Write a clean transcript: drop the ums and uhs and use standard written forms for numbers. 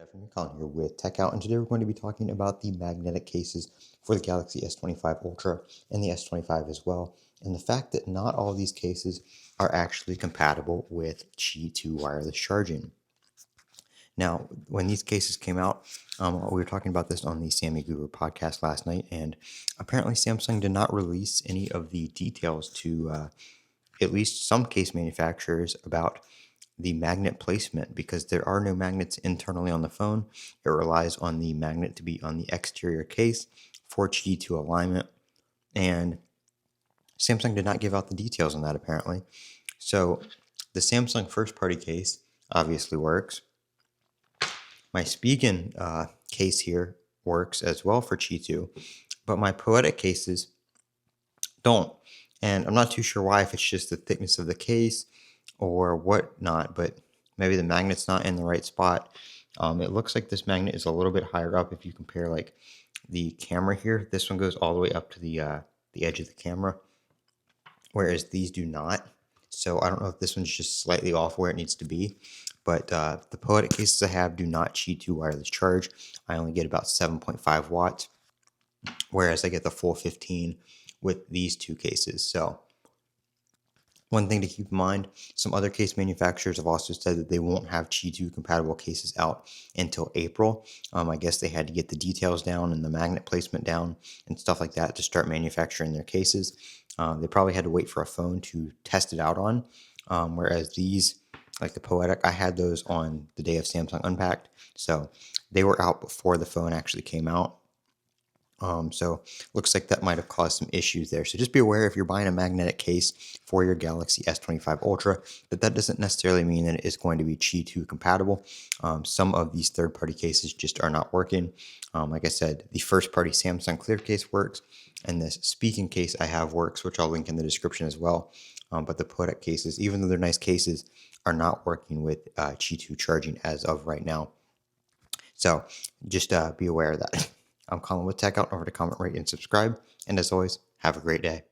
afternoon, Colin here with Techout, and today we're going to be talking about the magnetic cases for the Galaxy S25 Ultra and the S25 as well, and the fact that not all of these cases are actually compatible with Qi2 wireless charging. Now, when these cases came out, we were talking about this on the Sammy Guru podcast last night, and apparently Samsung did not release any of the details to at least some case manufacturers about the magnet placement, because there are no magnets internally on the phone. It relies on the magnet to be on the exterior case for Qi2 alignment, and Samsung did not give out the details on that apparently. So the Samsung first party case obviously works. My Spigen case here works as well for Qi2, but my Poetic cases don't. And I'm not too sure why, if it's just the thickness of the case or whatnot, but maybe the magnet's not in the right spot. It looks like this magnet is a little bit higher up if you compare like the camera here. This one goes all the way up to the edge of the camera, whereas these do not. So I don't know if this one's just slightly off where it needs to be, but the Poetic cases I have do not Qi2 wireless charge. I only get about 7.5 watts, whereas I get the full 15 with these two cases. So one thing to keep in mind, some other case manufacturers have also said that they won't have Qi2 compatible cases out until April. I guess they had to get the details down and the magnet placement down and stuff like that to start manufacturing their cases. They probably had to wait for a phone to test it out on, whereas these, like the Poetic, I had those on the day of Samsung Unpacked, so they were out before the phone actually came out. So looks like that might have caused some issues there. So just be aware, if you're buying a magnetic case for your Galaxy S25 Ultra, that doesn't necessarily mean that it is going to be Qi2 compatible. Some of these third-party cases just are not working. Like I said, the first-party Samsung Clear case works, and this Spigen case I have works, which I'll link in the description as well. But the Poetic cases, even though they're nice cases, are not working with Qi2 charging as of right now. So just be aware of that. I'm Colin with Techout. Over to comment, rate, and subscribe. And as always, have a great day.